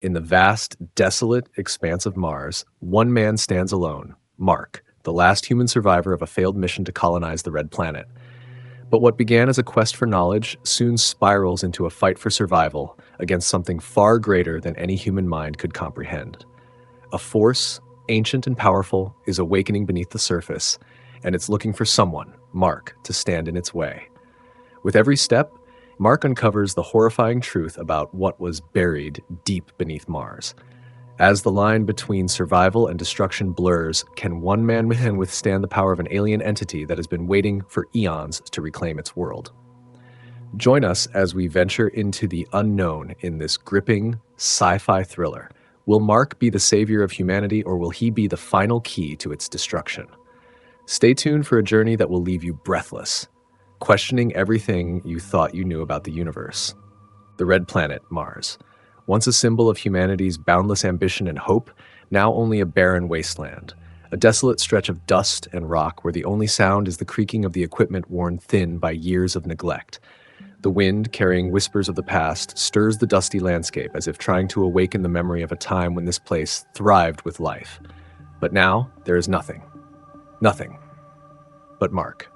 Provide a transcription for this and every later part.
In the vast, desolate expanse of Mars, one man stands alone, Mark, the last human survivor of a failed mission to colonize the Red Planet. But what began as a quest for knowledge soon spirals into a fight for survival against something far greater than any human mind could comprehend. A force, ancient and powerful, is awakening beneath the surface, and it's looking for someone, Mark, to stand in its way. With every step, Mark uncovers the horrifying truth about what was buried deep beneath Mars. As the line between survival and destruction blurs, can one man withstand the power of an alien entity that has been waiting for eons to reclaim its world? Join us as we venture into the unknown in this gripping sci-fi thriller. Will Mark be the savior of humanity, or will he be the final key to its destruction? Stay tuned for a journey that will leave you breathless, questioning everything you thought you knew about the universe. The Red Planet, Mars. Once a symbol of humanity's boundless ambition and hope, now only a barren wasteland. A desolate stretch of dust and rock where the only sound is the creaking of the equipment worn thin by years of neglect. The wind, carrying whispers of the past, stirs the dusty landscape as if trying to awaken the memory of a time when this place thrived with life. But now, there is nothing. Nothing. But Mark.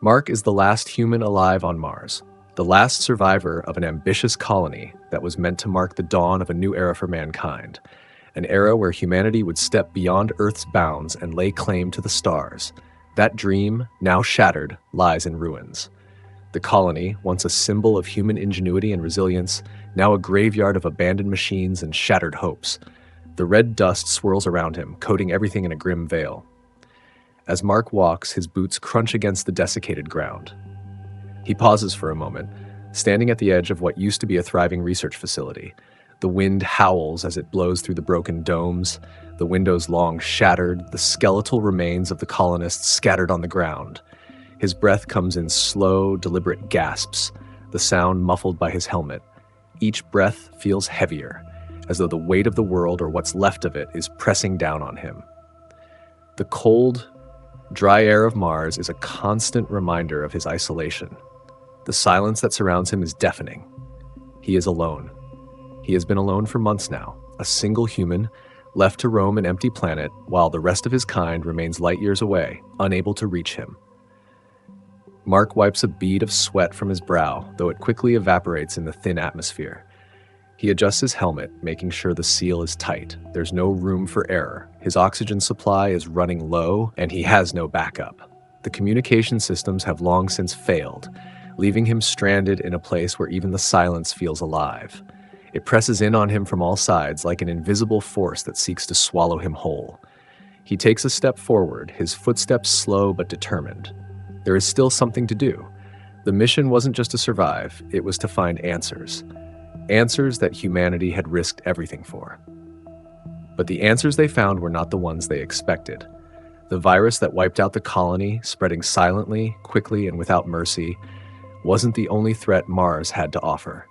Mark is the last human alive on Mars, the last survivor of an ambitious colony that was meant to mark the dawn of a new era for mankind, an era where humanity would step beyond Earth's bounds and lay claim to the stars. That dream, now shattered, lies in ruins. The colony, once a symbol of human ingenuity and resilience, now a graveyard of abandoned machines and shattered hopes. The red dust swirls around him, coating everything in a grim veil. As Mark walks, his boots crunch against the desiccated ground. He pauses for a moment, standing at the edge of what used to be a thriving research facility. The wind howls as it blows through the broken domes, the windows long shattered, the skeletal remains of the colonists scattered on the ground. His breath comes in slow, deliberate gasps, the sound muffled by his helmet. Each breath feels heavier, as though the weight of the world, or what's left of it, is pressing down on him. The cold, dry air of Mars is a constant reminder of his isolation. The silence that surrounds him is deafening. He is alone. He has been alone for months now, a single human, left to roam an empty planet while the rest of his kind remains light years away, unable to reach him. Mark wipes a bead of sweat from his brow, though it quickly evaporates in the thin atmosphere. He adjusts his helmet, making sure the seal is tight. There's no room for error. His oxygen supply is running low, and he has no backup. The communication systems have long since failed, leaving him stranded in a place where even the silence feels alive. It presses in on him from all sides like an invisible force that seeks to swallow him whole. He takes a step forward, his footsteps slow but determined. There is still something to do. The mission wasn't just to survive, it was to find answers. Answers that humanity had risked everything for. But the answers they found were not the ones they expected. The virus that wiped out the colony, spreading silently, quickly, and without mercy, wasn't the only threat Mars had to offer.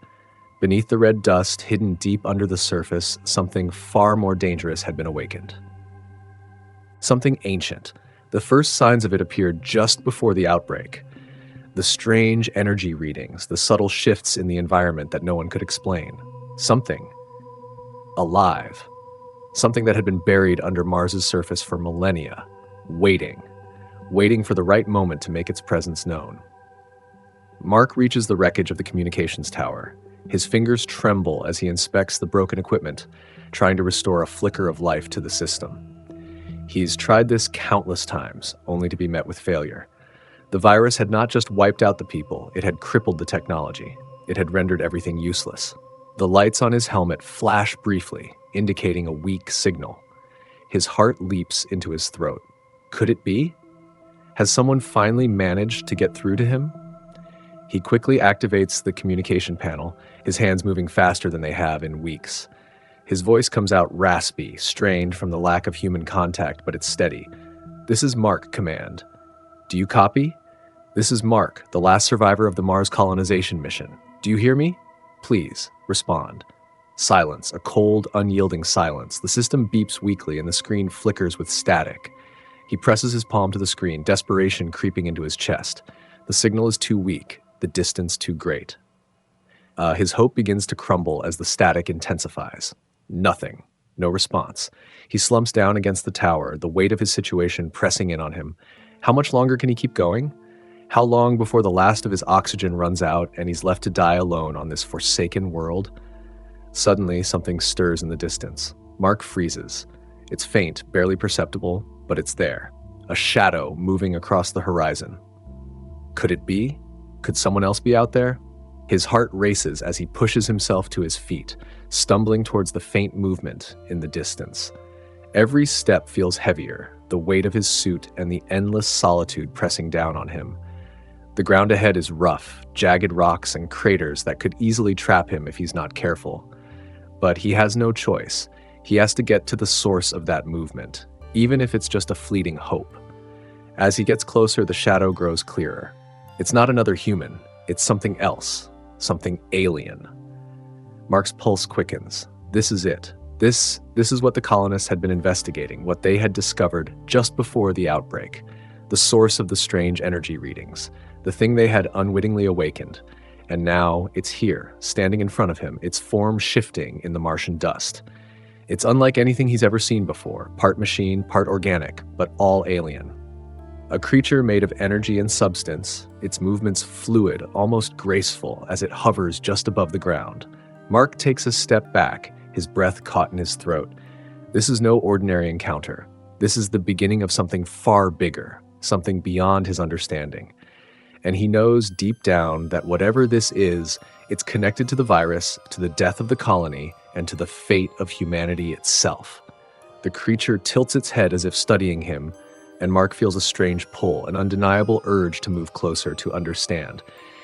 Beneath the red dust, hidden deep under the surface, something far more dangerous had been awakened. Something ancient. The first signs of it appeared just before the outbreak. The strange energy readings, the subtle shifts in the environment that no one could explain. Something alive. Something that had been buried under Mars's surface for millennia, waiting for the right moment to make its presence known. Mark reaches the wreckage of the communications tower. His fingers tremble as he inspects the broken equipment, trying to restore a flicker of life to the system. He's tried this countless times, only to be met with failure. The virus had not just wiped out the people, it had crippled the technology. It had rendered everything useless. The lights on his helmet flash briefly, indicating a weak signal. His heart leaps into his throat. Could it be? Has someone finally managed to get through to him? He quickly activates the communication panel, his hands moving faster than they have in weeks. His voice comes out raspy, strained from the lack of human contact, but it's steady. "This is Mark, Command. Do you copy? This is Mark, the last survivor of the Mars colonization mission. Do you hear me? Please, respond." Silence, a cold, unyielding silence. The system beeps weakly and the screen flickers with static. He presses his palm to the screen, desperation creeping into his chest. The signal is too weak, the distance too great. His hope begins to crumble as the static intensifies. Nothing. No response. He slumps down against the tower, the weight of his situation pressing in on him. How much longer can he keep going? How long before the last of his oxygen runs out and he's left to die alone on this forsaken world? Suddenly, something stirs in the distance. Mark freezes. It's faint, barely perceptible, but it's there. A shadow moving across the horizon. Could it be? Could someone else be out there? His heart races as he pushes himself to his feet, stumbling towards the faint movement in the distance. Every step feels heavier, the weight of his suit and the endless solitude pressing down on him. The ground ahead is rough, jagged rocks and craters that could easily trap him if he's not careful. But he has no choice. He has to get to the source of that movement, even if it's just a fleeting hope. As he gets closer, the shadow grows clearer. It's not another human, it's something else, something alien. Mark's pulse quickens. This is it. This is what the colonists had been investigating, what they had discovered just before the outbreak, the source of the strange energy readings, the thing they had unwittingly awakened. And now it's here, standing in front of him, its form shifting in the Martian dust. It's unlike anything he's ever seen before, part machine, part organic, but all alien. A creature made of energy and substance, its movements fluid, almost graceful, as it hovers just above the ground. Mark takes a step back, his breath caught in his throat. This is no ordinary encounter. This is the beginning of something far bigger, something beyond his understanding. And he knows deep down that whatever this is, it's connected to the virus, to the death of the colony, and to the fate of humanity itself. The creature tilts its head as if studying him, and Mark feels a strange pull, an undeniable urge to move closer, to understand.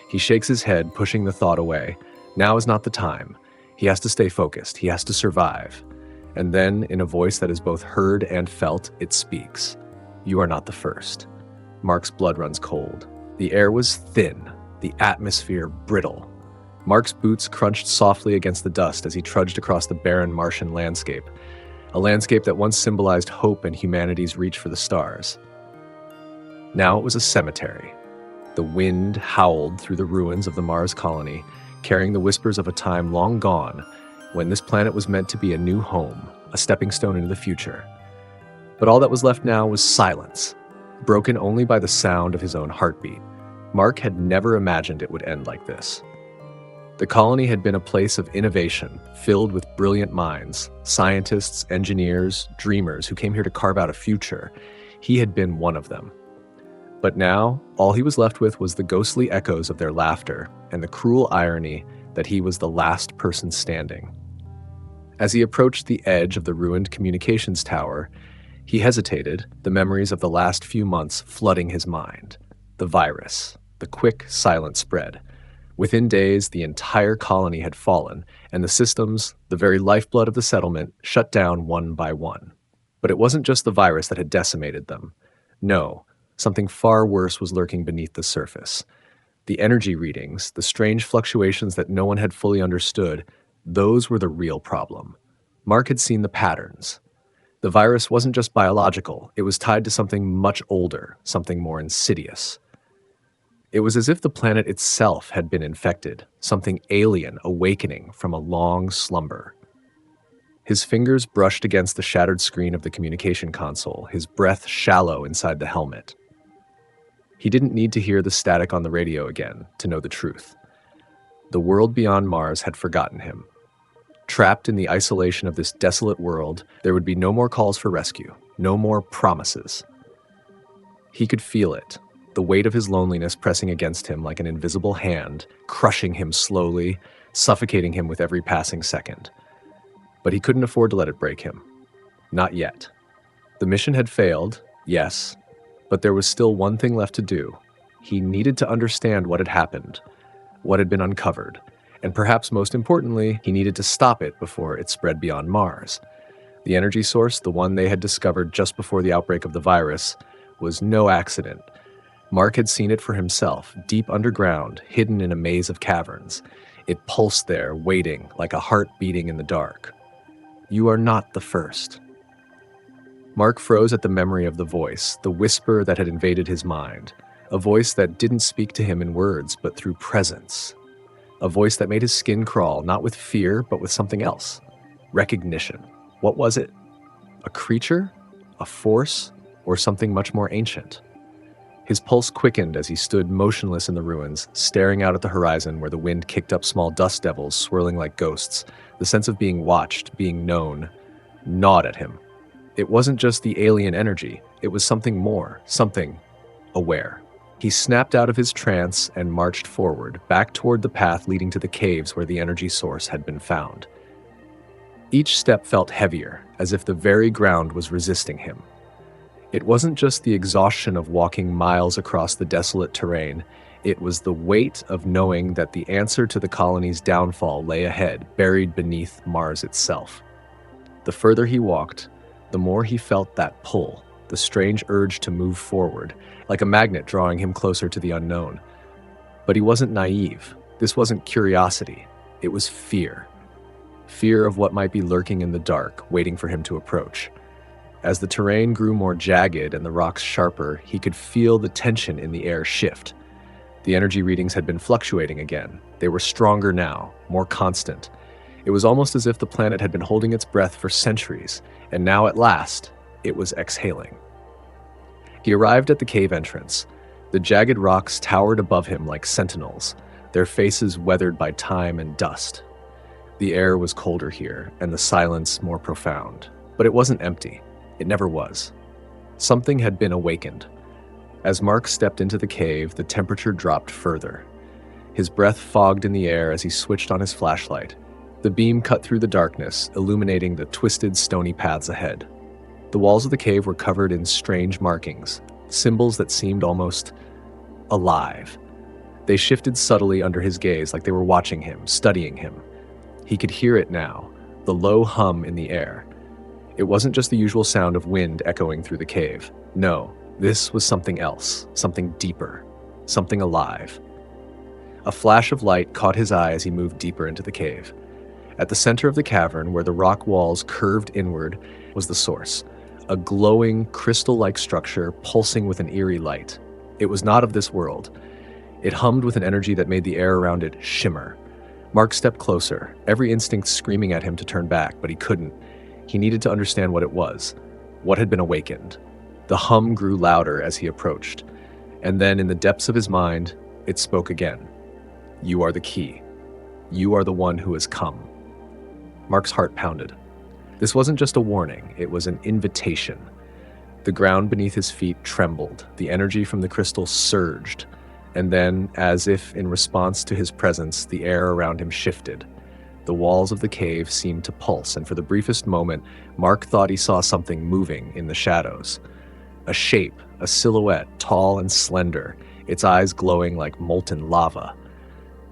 He shakes his head, pushing the thought away. Now is not the time. He has to stay focused. He has to survive. And then, in a voice that is both heard and felt, it speaks. You are not the first. Mark's blood runs cold. The air was thin, the atmosphere brittle. Mark's boots crunched softly against the dust as he trudged across the barren Martian landscape, a landscape that once symbolized hope and humanity's reach for the stars. Now it was a cemetery. The wind howled through the ruins of the Mars colony, carrying the whispers of a time long gone, when this planet was meant to be a new home, a stepping stone into the future. But all that was left now was silence, broken only by the sound of his own heartbeat. Mark had never imagined it would end like this. The colony had been a place of innovation, filled with brilliant minds, scientists, engineers, dreamers who came here to carve out a future. He had been one of them. But now, all he was left with was the ghostly echoes of their laughter and the cruel irony that he was the last person standing. As he approached the edge of the ruined communications tower, he hesitated, the memories of the last few months flooding his mind. The virus, the quick, silent spread. Within days, the entire colony had fallen, and the systems, the very lifeblood of the settlement, shut down one by one. But it wasn't just the virus that had decimated them. No, something far worse was lurking beneath the surface. The energy readings, the strange fluctuations that no one had fully understood, those were the real problem. Mark had seen the patterns. The virus wasn't just biological, it was tied to something much older, something more insidious. It was as if the planet itself had been infected, something alien awakening from a long slumber. His fingers brushed against the shattered screen of the communication console, his breath shallow inside the helmet. He didn't need to hear the static on the radio again to know the truth. The world beyond Mars had forgotten him. Trapped in the isolation of this desolate world, there would be no more calls for rescue, no more promises. He could feel it, the weight of his loneliness pressing against him like an invisible hand, crushing him slowly, suffocating him with every passing second. But he couldn't afford to let it break him. Not yet. The mission had failed, yes, but there was still one thing left to do. He needed to understand what had happened, what had been uncovered, and perhaps most importantly, he needed to stop it before it spread beyond Mars. The energy source, the one they had discovered just before the outbreak of the virus, was no accident. Mark had seen it for himself, deep underground, hidden in a maze of caverns. It pulsed there, waiting, like a heart beating in the dark. You are not the first. Mark froze at the memory of the voice, the whisper that had invaded his mind, a voice that didn't speak to him in words, but through presence. A voice that made his skin crawl, not with fear, but with something else. Recognition. What was it? A creature? A force? Or something much more ancient? His pulse quickened as he stood motionless in the ruins, staring out at the horizon where the wind kicked up small dust devils swirling like ghosts. The sense of being watched, being known, gnawed at him. It wasn't just the alien energy, it was something more, something aware. He snapped out of his trance and marched forward, back toward the path leading to the caves where the energy source had been found. Each step felt heavier, as if the very ground was resisting him. It wasn't just the exhaustion of walking miles across the desolate terrain, it was the weight of knowing that the answer to the colony's downfall lay ahead, buried beneath Mars itself. The further he walked, the more he felt that pull, the strange urge to move forward, like a magnet drawing him closer to the unknown. But he wasn't naive. This wasn't curiosity. It was fear. Fear of what might be lurking in the dark, waiting for him to approach. As the terrain grew more jagged and the rocks sharper, he could feel the tension in the air shift. The energy readings had been fluctuating again. They were stronger now, more constant. It was almost as if the planet had been holding its breath for centuries, and now at last, it was exhaling. He arrived at the cave entrance. The jagged rocks towered above him like sentinels, their faces weathered by time and dust. The air was colder here, and the silence more profound. But it wasn't empty. It never was. Something had been awakened. As Mark stepped into the cave, the temperature dropped further. His breath fogged in the air as he switched on his flashlight. The beam cut through the darkness, illuminating the twisted, stony paths ahead. The walls of the cave were covered in strange markings, symbols that seemed almost alive. They shifted subtly under his gaze like they were watching him, studying him. He could hear it now, the low hum in the air. It wasn't just the usual sound of wind echoing through the cave. No, this was something else, something deeper, something alive. A flash of light caught his eye as he moved deeper into the cave. At the center of the cavern, where the rock walls curved inward, was the source, a glowing, crystal-like structure pulsing with an eerie light. It was not of this world. It hummed with an energy that made the air around it shimmer. Mark stepped closer, every instinct screaming at him to turn back, but he couldn't. He needed to understand what it was, what had been awakened. The hum grew louder as he approached, and then in the depths of his mind, it spoke again. You are the key. You are the one who has come. Mark's heart pounded. This wasn't just a warning, it was an invitation. The ground beneath his feet trembled, the energy from the crystal surged, and then, as if in response to his presence, the air around him shifted. The walls of the cave seemed to pulse, and for the briefest moment, Mark thought he saw something moving in the shadows. A shape, a silhouette, tall and slender, its eyes glowing like molten lava.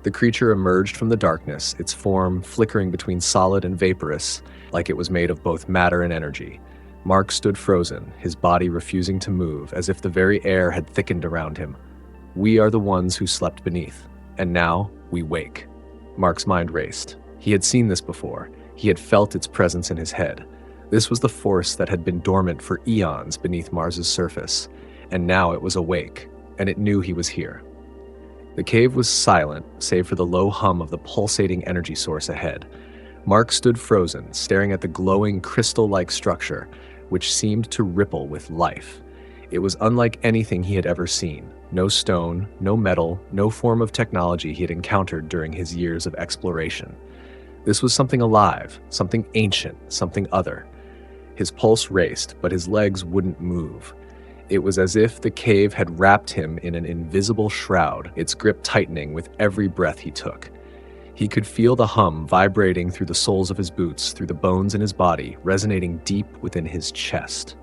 The creature emerged from the darkness, its form flickering between solid and vaporous, like it was made of both matter and energy. Mark stood frozen, his body refusing to move, as if the very air had thickened around him. We are the ones who slept beneath, and now we wake. Mark's mind raced. He had seen this before. He had felt its presence in his head. This was the force that had been dormant for eons beneath Mars's surface, and now it was awake, and it knew he was here. The cave was silent, save for the low hum of the pulsating energy source ahead. Mark stood frozen, staring at the glowing crystal-like structure, which seemed to ripple with life. It was unlike anything he had ever seen. No stone, no metal, no form of technology he had encountered during his years of exploration. This was something alive, something ancient, something other. His pulse raced, but his legs wouldn't move. It was as if the cave had wrapped him in an invisible shroud, its grip tightening with every breath he took. He could feel the hum vibrating through the soles of his boots, through the bones in his body, resonating deep within his chest.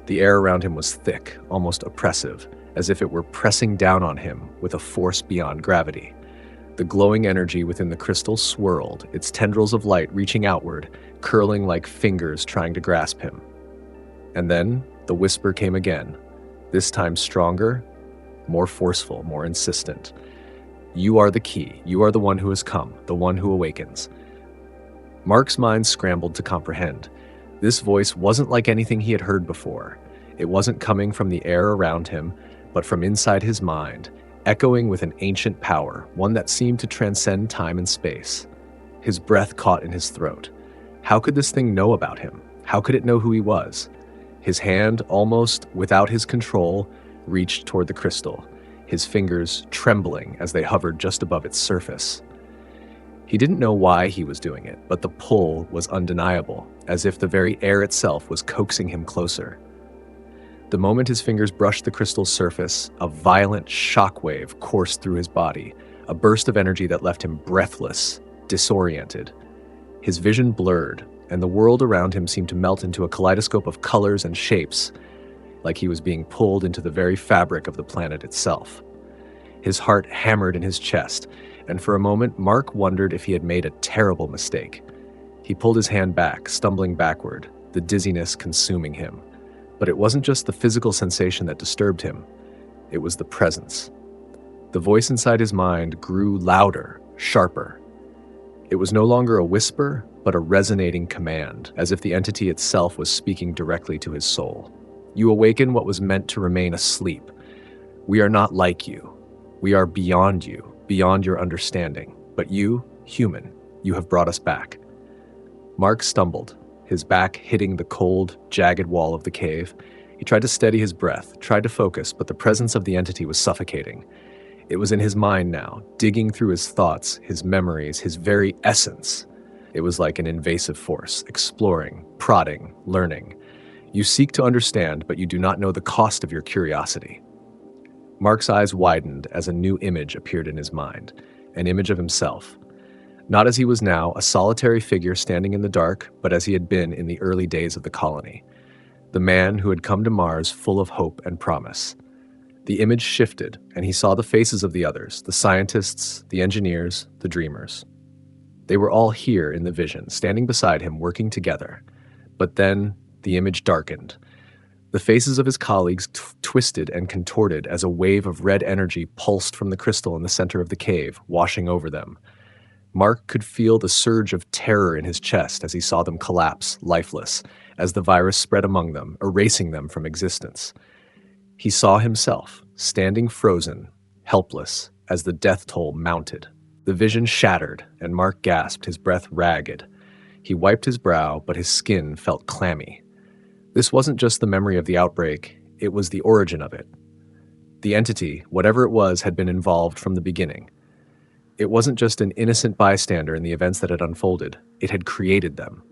The air around him was thick, almost oppressive, as if it were pressing down on him with a force beyond gravity. The glowing energy within the crystal swirled, its tendrils of light reaching outward, curling like fingers trying to grasp him. And then the whisper came again, this time stronger, more forceful, more insistent. You are the key. You are the one who has come, the one who awakens. Mark's mind scrambled to comprehend. This voice wasn't like anything he had heard before. It wasn't coming from the air around him, but from inside his mind, echoing with an ancient power, one that seemed to transcend time and space. His breath caught in his throat. How could this thing know about him? How could it know who he was? His hand, almost without his control, reached toward the crystal, his fingers trembling as they hovered just above its surface. He didn't know why he was doing it, but the pull was undeniable, as if the very air itself was coaxing him closer. The moment his fingers brushed the crystal's surface, a violent shockwave coursed through his body, a burst of energy that left him breathless, disoriented. His vision blurred, and the world around him seemed to melt into a kaleidoscope of colors and shapes, like he was being pulled into the very fabric of the planet itself. His heart hammered in his chest, and for a moment Mark wondered if he had made a terrible mistake. He pulled his hand back, stumbling backward, the dizziness consuming him. But it wasn't just the physical sensation that disturbed him, it was the presence. The voice inside his mind grew louder, sharper. It was no longer a whisper, but a resonating command, as if the entity itself was speaking directly to his soul. You awaken what was meant to remain asleep. We are not like you. We are beyond you, beyond your understanding. But you, human, you have brought us back. Mark stumbled, his back hitting the cold, jagged wall of the cave. He tried to steady his breath, tried to focus, but the presence of the entity was suffocating. It was in his mind now, digging through his thoughts, his memories, his very essence. It was like an invasive force, exploring, prodding, learning. You seek to understand, but you do not know the cost of your curiosity. Mark's eyes widened as a new image appeared in his mind, an image of himself. Not as he was now, a solitary figure standing in the dark, but as he had been in the early days of the colony. The man who had come to Mars full of hope and promise. The image shifted, and he saw the faces of the others, the scientists, the engineers, the dreamers. They were all here in the vision, standing beside him, working together. But then the image darkened. The faces of his colleagues twisted and contorted as a wave of red energy pulsed from the crystal in the center of the cave, washing over them. Mark could feel the surge of terror in his chest as he saw them collapse, lifeless, as the virus spread among them, erasing them from existence. He saw himself, standing frozen, helpless, as the death toll mounted. The vision shattered, and Mark gasped, his breath ragged. He wiped his brow, but his skin felt clammy. This wasn't just the memory of the outbreak, it was the origin of it. The entity, whatever it was, had been involved from the beginning. It wasn't just an innocent bystander in the events that had unfolded, it had created them.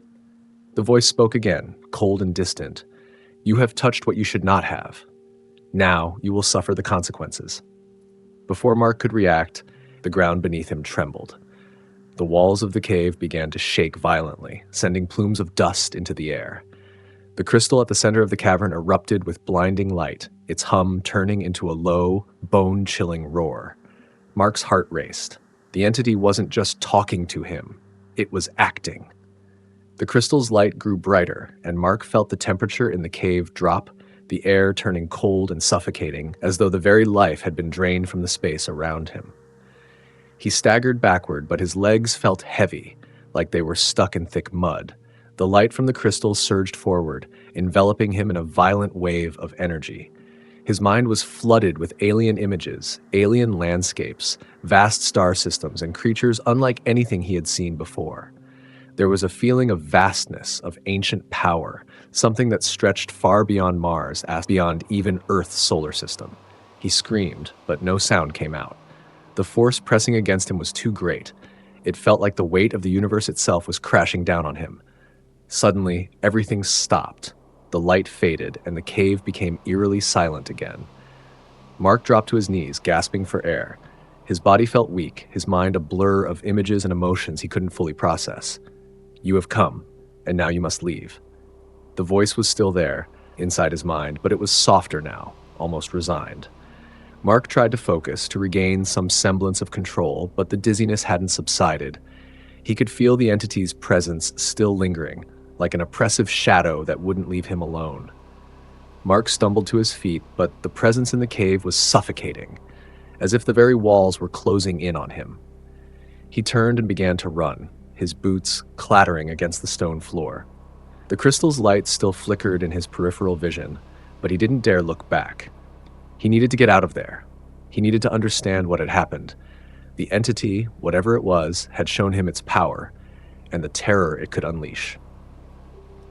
The voice spoke again, cold and distant. You have touched what you should not have. Now you will suffer the consequences. Before Mark could react, the ground beneath him trembled. The walls of the cave began to shake violently, sending plumes of dust into the air. The crystal at the center of the cavern erupted with blinding light, its hum turning into a low, bone-chilling roar. Mark's heart raced. The entity wasn't just talking to him, it was acting. The crystal's light grew brighter, and Mark felt the temperature in the cave drop, the air turning cold and suffocating, as though the very life had been drained from the space around him. He staggered backward, but his legs felt heavy, like they were stuck in thick mud. The light from the crystal surged forward, enveloping him in a violent wave of energy. His mind was flooded with alien images, alien landscapes, vast star systems, and creatures unlike anything he had seen before. There was a feeling of vastness, of ancient power, something that stretched far beyond Mars, beyond even Earth's solar system. He screamed, but no sound came out. The force pressing against him was too great. It felt like the weight of the universe itself was crashing down on him. Suddenly, everything stopped. The light faded, and the cave became eerily silent again. Mark dropped to his knees, gasping for air. His body felt weak, his mind a blur of images and emotions he couldn't fully process. You have come, and now you must leave. The voice was still there, inside his mind, but it was softer now, almost resigned. Mark tried to focus, to regain some semblance of control, but the dizziness hadn't subsided. He could feel the entity's presence still lingering, like an oppressive shadow that wouldn't leave him alone. Mark stumbled to his feet, but the presence in the cave was suffocating, as if the very walls were closing in on him. He turned and began to run, his boots clattering against the stone floor. The crystal's light still flickered in his peripheral vision, but he didn't dare look back. He needed to get out of there. He needed to understand what had happened. The entity, whatever it was, had shown him its power, and the terror it could unleash.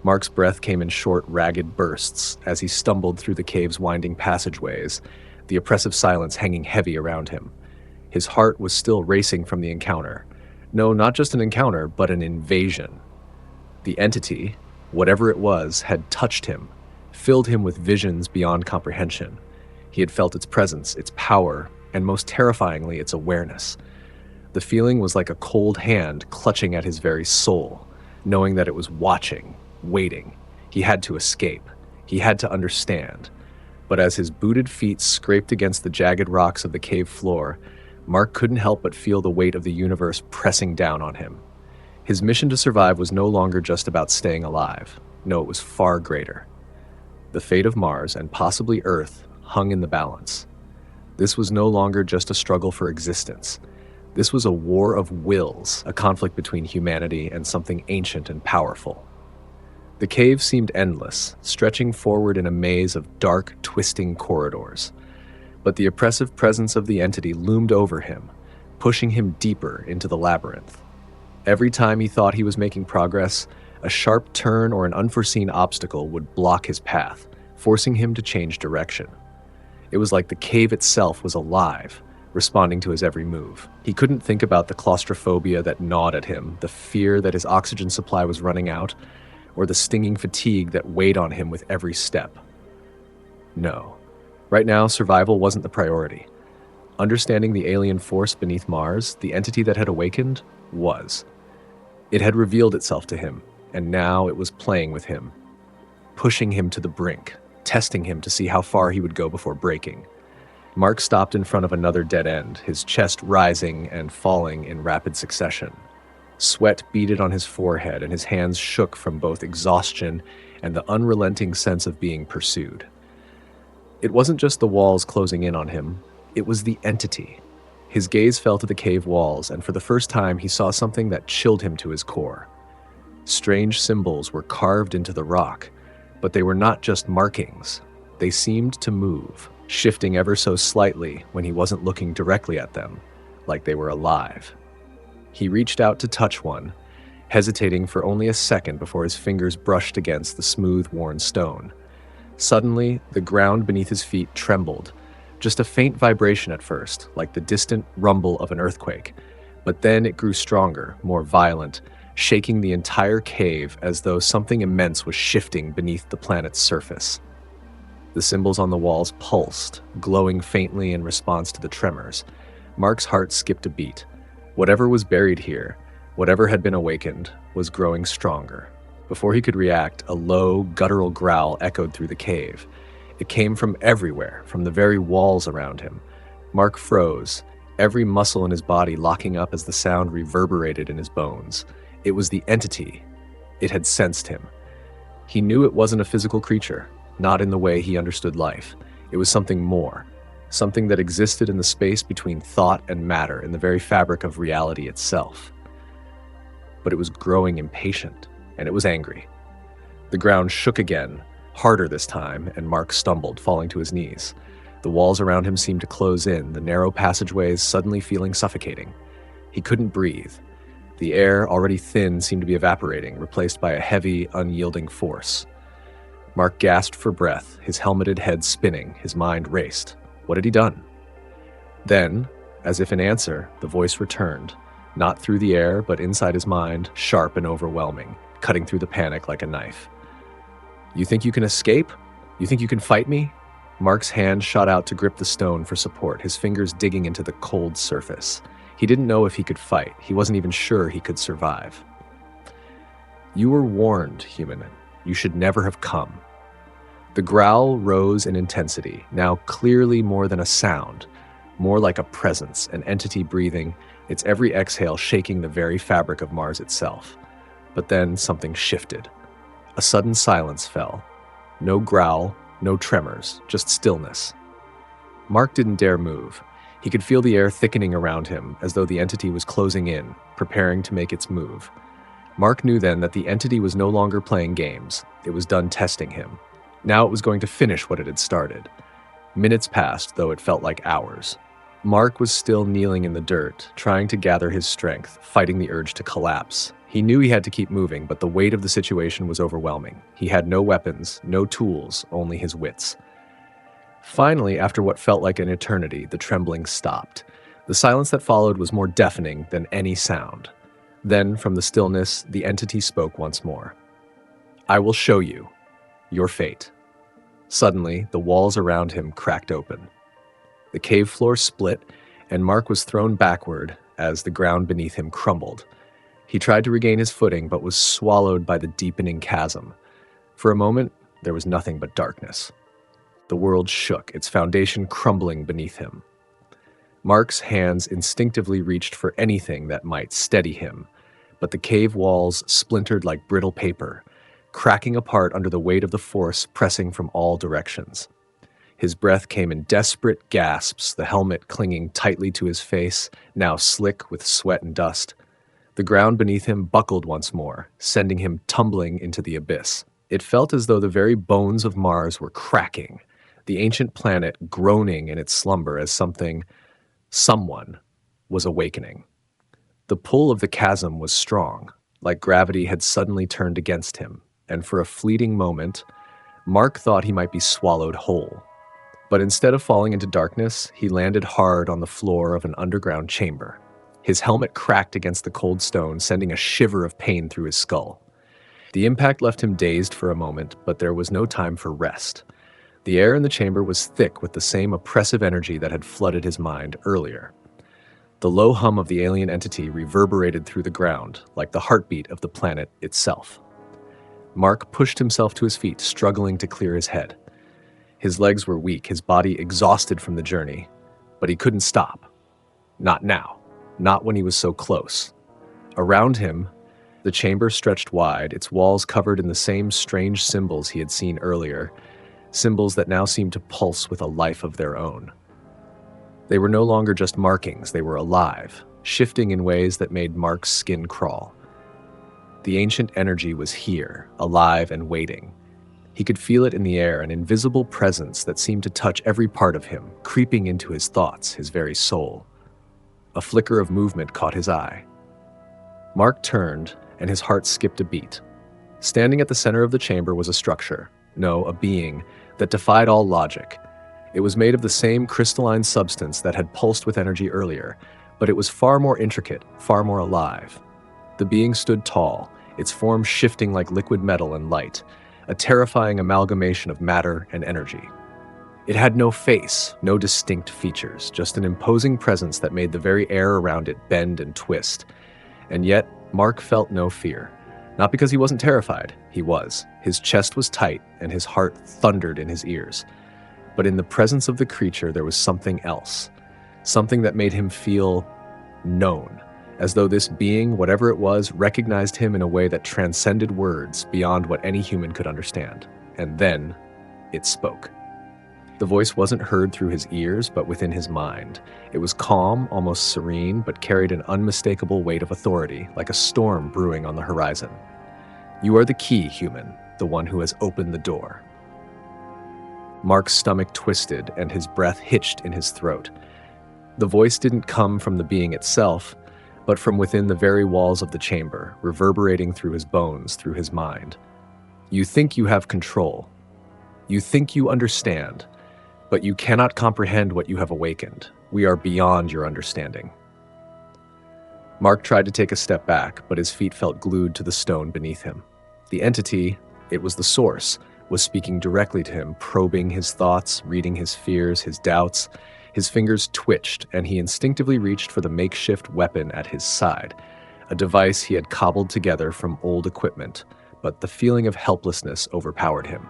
Mark's breath came in short, ragged bursts as he stumbled through the cave's winding passageways, the oppressive silence hanging heavy around him. His heart was still racing from the encounter. No, not just an encounter, but an invasion. The entity, whatever it was, had touched him, filled him with visions beyond comprehension. He had felt its presence, its power, and most terrifyingly, its awareness. The feeling was like a cold hand clutching at his very soul, knowing that it was watching, waiting. He had to escape. He had to understand. But as his booted feet scraped against the jagged rocks of the cave floor, Mark couldn't help but feel the weight of the universe pressing down on him. His mission to survive was no longer just about staying alive. No, it was far greater. The fate of Mars, and possibly Earth, hung in the balance. This was no longer just a struggle for existence. This was a war of wills, a conflict between humanity and something ancient and powerful. The cave seemed endless, stretching forward in a maze of dark, twisting corridors. But the oppressive presence of the entity loomed over him, pushing him deeper into the labyrinth. Every time he thought he was making progress, a sharp turn or an unforeseen obstacle would block his path, forcing him to change direction. It was like the cave itself was alive, responding to his every move. He couldn't think about the claustrophobia that gnawed at him, the fear that his oxygen supply was running out, or the stinging fatigue that weighed on him with every step. No. Right now, survival wasn't the priority. Understanding the alien force beneath Mars, the entity that had awakened, was. It had revealed itself to him, and now it was playing with him, pushing him to the brink, testing him to see how far he would go before breaking. Mark stopped in front of another dead end, his chest rising and falling in rapid succession. Sweat beaded on his forehead, and his hands shook from both exhaustion and the unrelenting sense of being pursued. It wasn't just the walls closing in on him, it was the entity. His gaze fell to the cave walls, and for the first time he saw something that chilled him to his core. Strange symbols were carved into the rock, but they were not just markings. They seemed to move, shifting ever so slightly when he wasn't looking directly at them, like they were alive. He reached out to touch one, hesitating for only a second before his fingers brushed against the smooth, worn stone. Suddenly, the ground beneath his feet trembled, just a faint vibration at first, like the distant rumble of an earthquake. But then it grew stronger, more violent, shaking the entire cave as though something immense was shifting beneath the planet's surface. The symbols on the walls pulsed, glowing faintly in response to the tremors. Mark's heart skipped a beat. Whatever was buried here, whatever had been awakened, was growing stronger. Before he could react, a low, guttural growl echoed through the cave. It came from everywhere, from the very walls around him. Mark froze, every muscle in his body locking up as the sound reverberated in his bones. It was the entity. It had sensed him. He knew it wasn't a physical creature, not in the way he understood life. It was something more, something that existed in the space between thought and matter, in the very fabric of reality itself. But it was growing impatient, and it was angry. The ground shook again, harder this time, and Mark stumbled, falling to his knees. The walls around him seemed to close in, the narrow passageways suddenly feeling suffocating. He couldn't breathe. The air, already thin, seemed to be evaporating, replaced by a heavy, unyielding force. Mark gasped for breath, his helmeted head spinning, his mind raced. What had he done? Then, as if in answer, the voice returned, not through the air, but inside his mind, sharp and overwhelming, cutting through the panic like a knife. You think you can escape? You think you can fight me? Mark's hand shot out to grip the stone for support, his fingers digging into the cold surface. He didn't know if he could fight. He wasn't even sure he could survive. You were warned, human. You should never have come. The growl rose in intensity, now clearly more than a sound, more like a presence, an entity breathing, its every exhale shaking the very fabric of Mars itself. But then something shifted. A sudden silence fell. No growl, no tremors, just stillness. Mark didn't dare move. He could feel the air thickening around him, as though the entity was closing in, preparing to make its move. Mark knew then that the entity was no longer playing games. It was done testing him. Now it was going to finish what it had started. Minutes passed, though it felt like hours. Mark was still kneeling in the dirt, trying to gather his strength, fighting the urge to collapse. He knew he had to keep moving, but the weight of the situation was overwhelming. He had no weapons, no tools, only his wits. Finally, after what felt like an eternity, the trembling stopped. The silence that followed was more deafening than any sound. Then, from the stillness, the entity spoke once more. "I will show you your fate." Suddenly, the walls around him cracked open. The cave floor split, and Mark was thrown backward as the ground beneath him crumbled. He tried to regain his footing, but was swallowed by the deepening chasm. For a moment, there was nothing but darkness. The world shook, its foundation crumbling beneath him. Mark's hands instinctively reached for anything that might steady him, but the cave walls splintered like brittle paper, cracking apart under the weight of the force pressing from all directions. His breath came in desperate gasps, the helmet clinging tightly to his face, now slick with sweat and dust. The ground beneath him buckled once more, sending him tumbling into the abyss. It felt as though the very bones of Mars were cracking, the ancient planet groaning in its slumber as someone was awakening. The pull of the chasm was strong, like gravity had suddenly turned against him, and for a fleeting moment, Mark thought he might be swallowed whole. But instead of falling into darkness, he landed hard on the floor of an underground chamber. His helmet cracked against the cold stone, sending a shiver of pain through his skull. The impact left him dazed for a moment, but there was no time for rest. The air in the chamber was thick with the same oppressive energy that had flooded his mind earlier. The low hum of the alien entity reverberated through the ground, like the heartbeat of the planet itself. Mark pushed himself to his feet, struggling to clear his head. His legs were weak, his body exhausted from the journey, but he couldn't stop. Not now. Not when he was so close. Around him, the chamber stretched wide, its walls covered in the same strange symbols he had seen earlier, symbols that now seemed to pulse with a life of their own. They were no longer just markings, they were alive, shifting in ways that made Mark's skin crawl. The ancient energy was here, alive and waiting. He could feel it in the air, an invisible presence that seemed to touch every part of him, creeping into his thoughts, his very soul. A flicker of movement caught his eye. Mark turned, and his heart skipped a beat. Standing at the center of the chamber was a structure, no, a being, that defied all logic. It was made of the same crystalline substance that had pulsed with energy earlier, but it was far more intricate, far more alive. The being stood tall, its form shifting like liquid metal and light, a terrifying amalgamation of matter and energy. It had no face, no distinct features, just an imposing presence that made the very air around it bend and twist. And yet, Mark felt no fear. Not because he wasn't terrified, he was. His chest was tight, and his heart thundered in his ears. But in the presence of the creature, there was something else. Something that made him feel known, as though this being, whatever it was, recognized him in a way that transcended words beyond what any human could understand. And then, it spoke. The voice wasn't heard through his ears, but within his mind. It was calm, almost serene, but carried an unmistakable weight of authority, like a storm brewing on the horizon. "You are the key, human, the one who has opened the door." Mark's stomach twisted, and his breath hitched in his throat. The voice didn't come from the being itself, but from within the very walls of the chamber, reverberating through his bones, through his mind. "You think you have control. You think you understand. But you cannot comprehend what you have awakened. We are beyond your understanding." Mark tried to take a step back, but his feet felt glued to the stone beneath him. The entity, it was the source, was speaking directly to him, probing his thoughts, reading his fears, his doubts. His fingers twitched, and he instinctively reached for the makeshift weapon at his side, a device he had cobbled together from old equipment, but the feeling of helplessness overpowered him.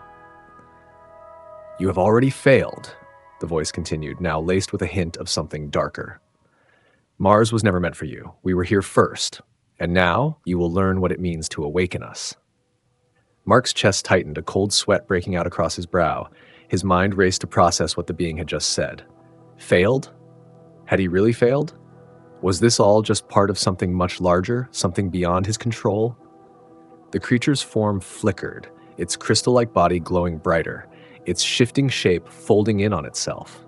"You have already failed," the voice continued, now laced with a hint of something darker. "Mars was never meant for you. We were here first, and now you will learn what it means to awaken us." Mark's chest tightened, a cold sweat breaking out across his brow. His mind raced to process what the being had just said. Failed? Had he really failed? Was this all just part of something much larger, something beyond his control? The creature's form flickered, its crystal-like body glowing brighter, its shifting shape folding in on itself.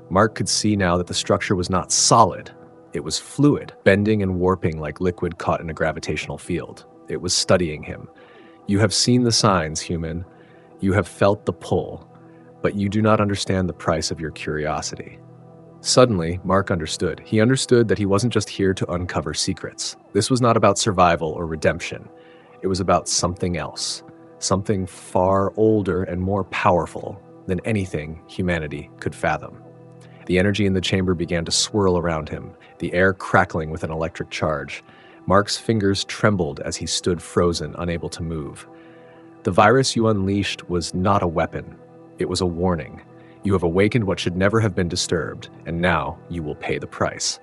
Mark could see now that the structure was not solid. It was fluid, bending and warping like liquid caught in a gravitational field. It was studying him. You have seen the signs, human. You have felt the pull, but you do not understand the price of your curiosity. Suddenly, Mark understood. He understood that he wasn't just here to uncover secrets. This was not about survival or redemption. It was about something else, something far older and more powerful than anything humanity could fathom. The energy in the chamber began to swirl around him, the air crackling with an electric charge. Mark's fingers trembled as he stood frozen, unable to move. The virus you unleashed was not a weapon. It was a warning. You have awakened what should never have been disturbed, and now you will pay the price.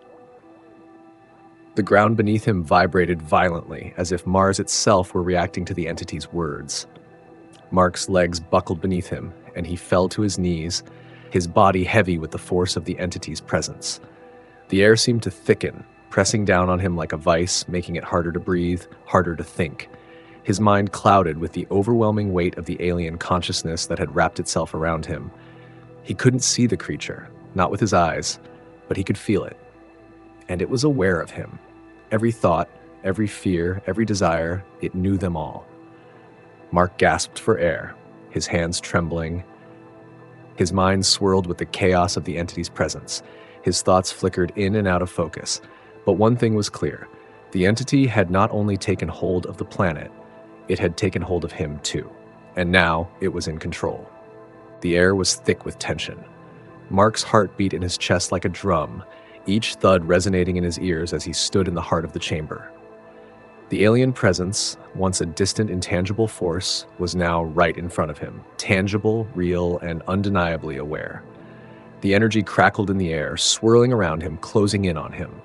The ground beneath him vibrated violently, as if Mars itself were reacting to the entity's words. Mark's legs buckled beneath him, and he fell to his knees, his body heavy with the force of the entity's presence. The air seemed to thicken, pressing down on him like a vice, making it harder to breathe, harder to think. His mind clouded with the overwhelming weight of the alien consciousness that had wrapped itself around him. He couldn't see the creature, not with his eyes, but he could feel it. And it was aware of him. Every thought, every fear, every desire, it knew them all. Mark gasped for air, his hands trembling. His mind swirled with the chaos of the entity's presence. His thoughts flickered in and out of focus. But one thing was clear. The entity had not only taken hold of the planet, it had taken hold of him too. And now it was in control. The air was thick with tension. Mark's heart beat in his chest like a drum, each thud resonating in his ears as he stood in the heart of the chamber. The alien presence, once a distant, intangible force, was now right in front of him, tangible, real, and undeniably aware. The energy crackled in the air, swirling around him, closing in on him.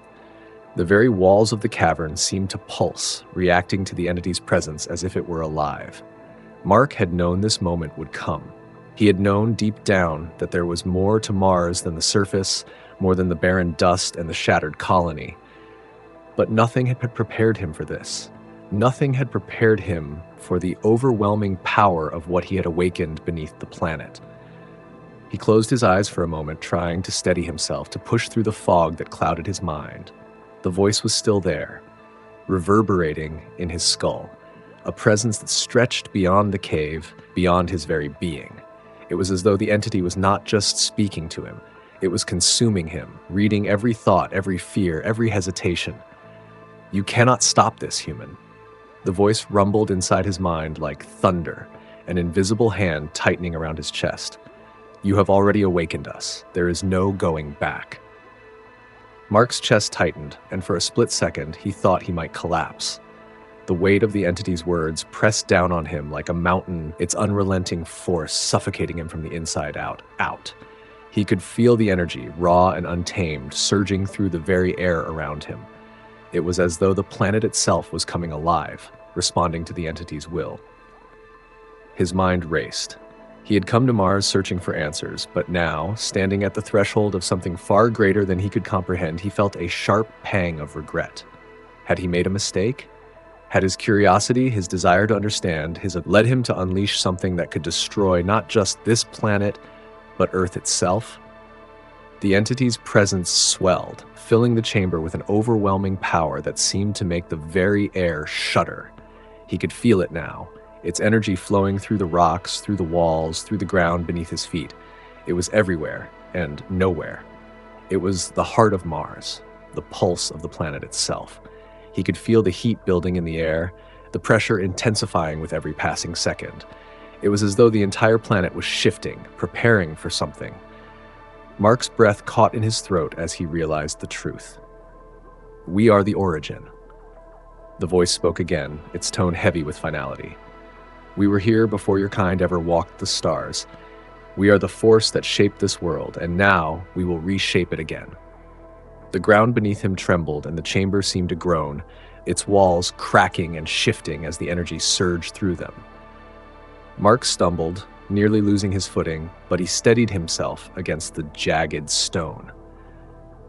The very walls of the cavern seemed to pulse, reacting to the entity's presence as if it were alive. Mark had known this moment would come. He had known deep down that there was more to Mars than the surface, more than the barren dust and the shattered colony. But nothing had prepared him for this. Nothing had prepared him for the overwhelming power of what he had awakened beneath the planet. He closed his eyes for a moment, trying to steady himself, to push through the fog that clouded his mind. The voice was still there, reverberating in his skull, a presence that stretched beyond the cave, beyond his very being. It was as though the entity was not just speaking to him, it was consuming him, reading every thought, every fear, every hesitation. You cannot stop this, human. The voice rumbled inside his mind like thunder, an invisible hand tightening around his chest. You have already awakened us. There is no going back. Mark's chest tightened, and for a split second, he thought he might collapse. The weight of the entity's words pressed down on him like a mountain, its unrelenting force suffocating him from the inside out. He could feel the energy, raw and untamed, surging through the very air around him. It was as though the planet itself was coming alive, responding to the entity's will. His mind raced. He had come to Mars searching for answers, but now, standing at the threshold of something far greater than he could comprehend, he felt a sharp pang of regret. Had he made a mistake? Had his curiosity, his desire to understand, led him to unleash something that could destroy not just this planet, but Earth itself? The entity's presence swelled, filling the chamber with an overwhelming power that seemed to make the very air shudder. He could feel it now, its energy flowing through the rocks, through the walls, through the ground beneath his feet. It was everywhere and nowhere. It was the heart of Mars, the pulse of the planet itself. He could feel the heat building in the air, the pressure intensifying with every passing second. It was as though the entire planet was shifting, preparing for something. Mark's breath caught in his throat as he realized the truth. We are the origin. The voice spoke again, its tone heavy with finality. We were here before your kind ever walked the stars. We are the force that shaped this world, and now we will reshape it again. The ground beneath him trembled, and the chamber seemed to groan, its walls cracking and shifting as the energy surged through them. Mark stumbled, nearly losing his footing, but he steadied himself against the jagged stone.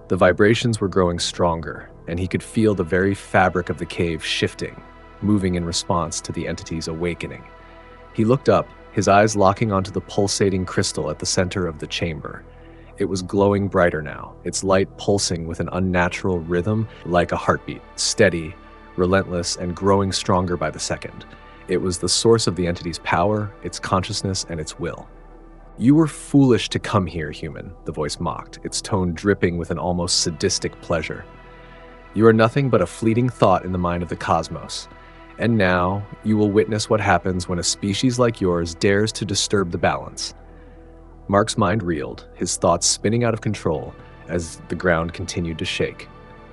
The vibrations were growing stronger, and he could feel the very fabric of the cave shifting, moving in response to the entity's awakening. He looked up, his eyes locking onto the pulsating crystal at the center of the chamber. It was glowing brighter now, its light pulsing with an unnatural rhythm like a heartbeat, steady, relentless, and growing stronger by the second. It was the source of the entity's power, its consciousness, and its will. "You were foolish to come here, human," the voice mocked, its tone dripping with an almost sadistic pleasure. "You are nothing but a fleeting thought in the mind of the cosmos. And now, you will witness what happens when a species like yours dares to disturb the balance." Mark's mind reeled, his thoughts spinning out of control as the ground continued to shake.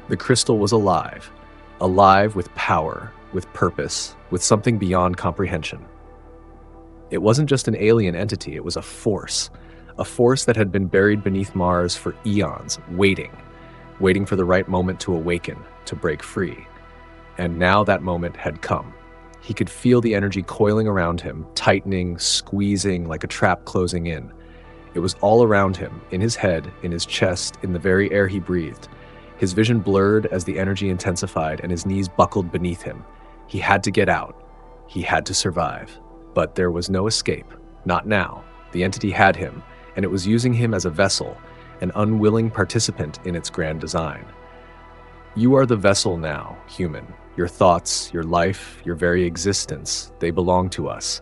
The crystal was alive, alive with power, with purpose, with something beyond comprehension. It wasn't just an alien entity, it was a force that had been buried beneath Mars for eons, waiting for the right moment to awaken, to break free. And now that moment had come. He could feel the energy coiling around him, tightening, squeezing like a trap closing in. It was all around him, in his head, in his chest, in the very air he breathed. His vision blurred as the energy intensified and his knees buckled beneath him. He had to get out. He had to survive. But there was no escape. Not now. The entity had him, and it was using him as a vessel, an unwilling participant in its grand design. "You are the vessel now, human. Your thoughts, your life, your very existence, they belong to us."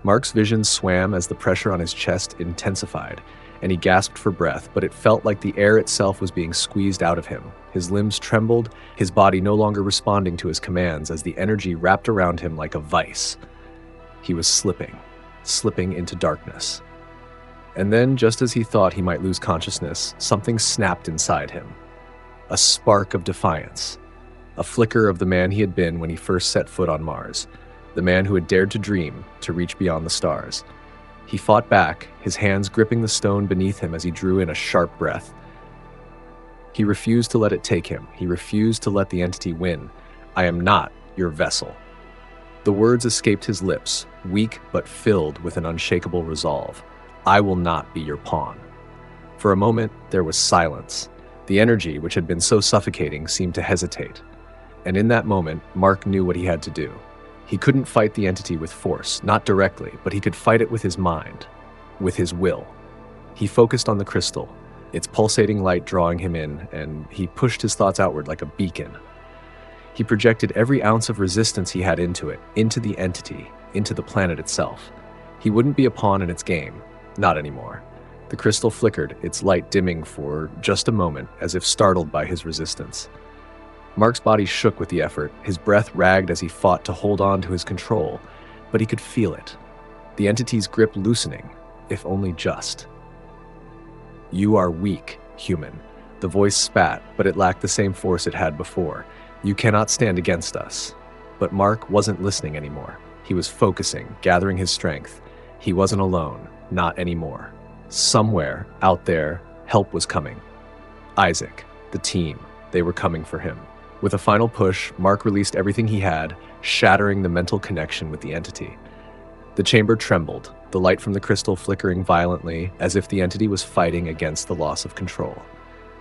Mark's vision swam as the pressure on his chest intensified, and he gasped for breath, but it felt like the air itself was being squeezed out of him. His limbs trembled, his body no longer responding to his commands as the energy wrapped around him like a vice. He was slipping into darkness. And then, just as he thought he might lose consciousness, something snapped inside him. A spark of defiance. A flicker of the man he had been when he first set foot on Mars. The man who had dared to dream, to reach beyond the stars. He fought back, his hands gripping the stone beneath him as he drew in a sharp breath. He refused to let it take him. He refused to let the entity win. "I am not your vessel." The words escaped his lips, weak but filled with an unshakable resolve. "I will not be your pawn." For a moment, there was silence. The energy, which had been so suffocating, seemed to hesitate. And in that moment, Mark knew what he had to do. He couldn't fight the entity with force, not directly, but he could fight it with his mind, with his will. He focused on the crystal, its pulsating light drawing him in, and he pushed his thoughts outward like a beacon. He projected every ounce of resistance he had into it, into the entity, into the planet itself. He wouldn't be a pawn in its game, not anymore. The crystal flickered, its light dimming for just a moment, as if startled by his resistance. Mark's body shook with the effort, his breath ragged as he fought to hold on to his control, but he could feel it. The entity's grip loosening, if only just. "You are weak, human." The voice spat, but it lacked the same force it had before. "You cannot stand against us." But Mark wasn't listening anymore. He was focusing, gathering his strength. He wasn't alone, not anymore. Somewhere, out there, help was coming. Isaac, the team, they were coming for him. With a final push, Mark released everything he had, shattering the mental connection with the entity. The chamber trembled, the light from the crystal flickering violently, as if the entity was fighting against the loss of control.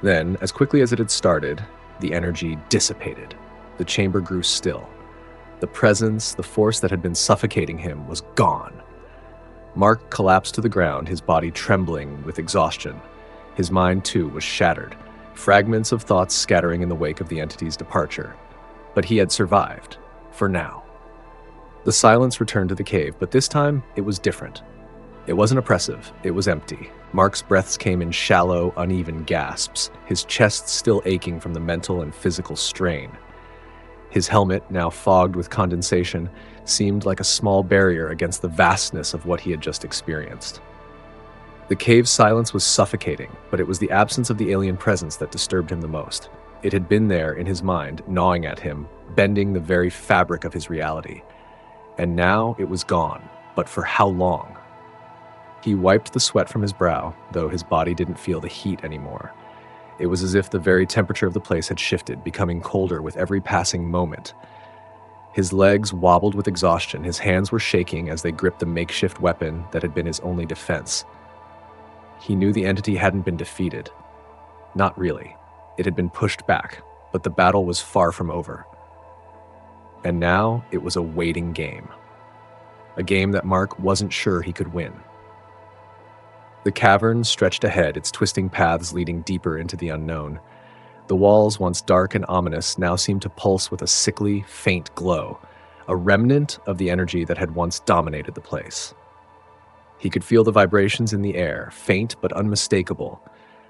Then, as quickly as it had started, the energy dissipated. The chamber grew still. The presence, the force that had been suffocating him, was gone. Mark collapsed to the ground, his body trembling with exhaustion. His mind, too, was shattered, fragments of thoughts scattering in the wake of the entity's departure. But he had survived, for now. The silence returned to the cave, but this time it was different. It wasn't oppressive, it was empty. Mark's breaths came in shallow, uneven gasps, his chest still aching from the mental and physical strain. His helmet, now fogged with condensation, seemed like a small barrier against the vastness of what he had just experienced. The cave's silence was suffocating, but it was the absence of the alien presence that disturbed him the most. It had been there in his mind, gnawing at him, bending the very fabric of his reality. And now it was gone, but for how long? He wiped the sweat from his brow, though his body didn't feel the heat anymore. It was as if the very temperature of the place had shifted, becoming colder with every passing moment. His legs wobbled with exhaustion, his hands were shaking as they gripped the makeshift weapon that had been his only defense. He knew the entity hadn't been defeated. Not really. It had been pushed back, but the battle was far from over. And now it was a waiting game. A game that Mark wasn't sure he could win. The cavern stretched ahead, its twisting paths leading deeper into the unknown. The walls, once dark and ominous, now seemed to pulse with a sickly, faint glow, a remnant of the energy that had once dominated the place. He could feel the vibrations in the air, faint but unmistakable,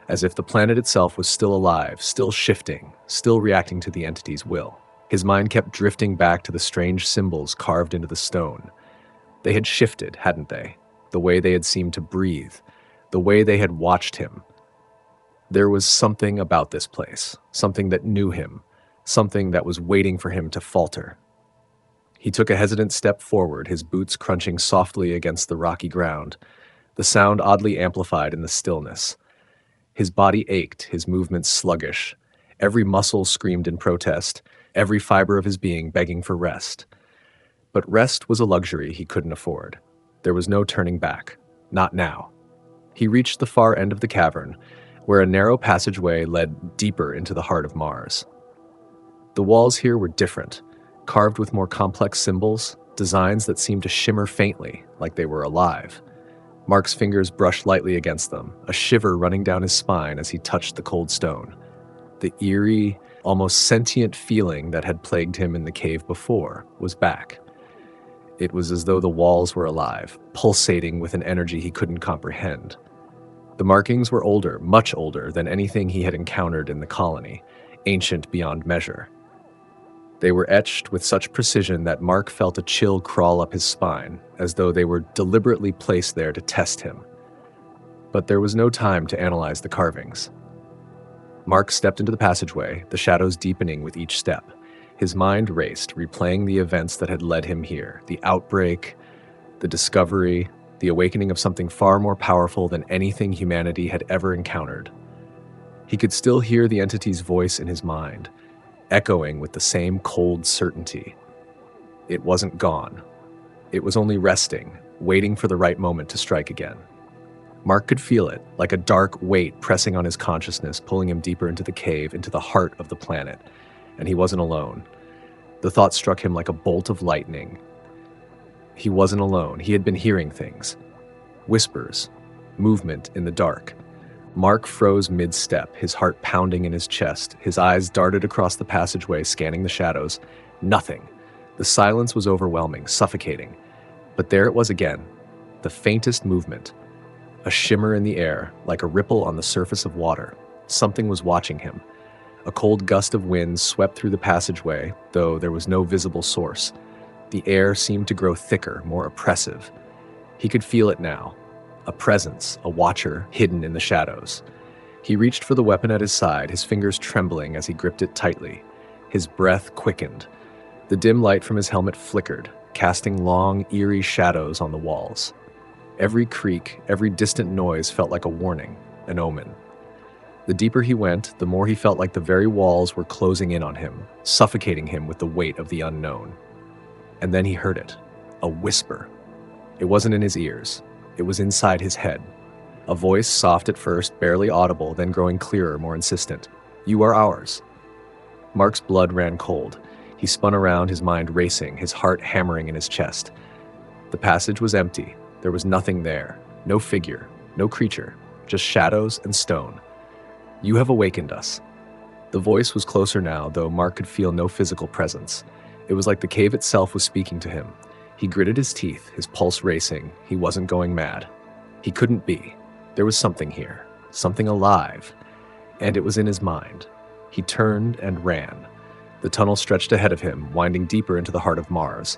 as if the planet itself was still alive, still shifting, still reacting to the entity's will. His mind kept drifting back to the strange symbols carved into the stone. They had shifted, hadn't they? The way they had seemed to breathe, the way they had watched him. There was something about this place, something that knew him, something that was waiting for him to falter. He took a hesitant step forward, his boots crunching softly against the rocky ground, the sound oddly amplified in the stillness. His body ached, his movements sluggish. Every muscle screamed in protest, every fiber of his being begging for rest. But rest was a luxury he couldn't afford. There was no turning back. Not now. He reached the far end of the cavern, where a narrow passageway led deeper into the heart of Mars. The walls here were different, carved with more complex symbols, designs that seemed to shimmer faintly, like they were alive. Mark's fingers brushed lightly against them, a shiver running down his spine as he touched the cold stone. The eerie, almost sentient feeling that had plagued him in the cave before was back. It was as though the walls were alive, pulsating with an energy he couldn't comprehend. The markings were older, much older than anything he had encountered in the colony, ancient beyond measure. They were etched with such precision that Mark felt a chill crawl up his spine, as though they were deliberately placed there to test him. But there was no time to analyze the carvings. Mark stepped into the passageway, the shadows deepening with each step. His mind raced, replaying the events that had led him here, the outbreak, the discovery, the awakening of something far more powerful than anything humanity had ever encountered. He could still hear the entity's voice in his mind, echoing with the same cold certainty. It wasn't gone. It was only resting, waiting for the right moment to strike again. Mark could feel it, like a dark weight pressing on his consciousness, pulling him deeper into the cave, into the heart of the planet. And he wasn't alone. The thought struck him like a bolt of lightning. He wasn't alone. He had been hearing things. Whispers, movement in the dark. Mark froze mid-step, his heart pounding in his chest. His eyes darted across the passageway, scanning the shadows. Nothing. The silence was overwhelming, suffocating. But there it was again, the faintest movement. A shimmer in the air, like a ripple on the surface of water. Something was watching him. A cold gust of wind swept through the passageway, though there was no visible source. The air seemed to grow thicker, more oppressive. He could feel it now. A presence, a watcher hidden in the shadows. He reached for the weapon at his side, his fingers trembling as he gripped it tightly. His breath quickened. The dim light from his helmet flickered, casting long, eerie shadows on the walls. Every creak, every distant noise felt like a warning, an omen. The deeper he went, the more he felt like the very walls were closing in on him, suffocating him with the weight of the unknown. And then he heard it, a whisper. It wasn't in his ears. It was inside his head. A voice, soft at first, barely audible, then growing clearer, more insistent. "You are ours." Mark's blood ran cold. He spun around, his mind racing, his heart hammering in his chest. The passage was empty. There was nothing there. No figure, no creature, just shadows and stone. "You have awakened us." The voice was closer now, though Mark could feel no physical presence. It was like the cave itself was speaking to him. He gritted his teeth, his pulse racing. He wasn't going mad. He couldn't be. There was something here, something alive, and it was in his mind. He turned and ran. The tunnel stretched ahead of him, winding deeper into the heart of Mars.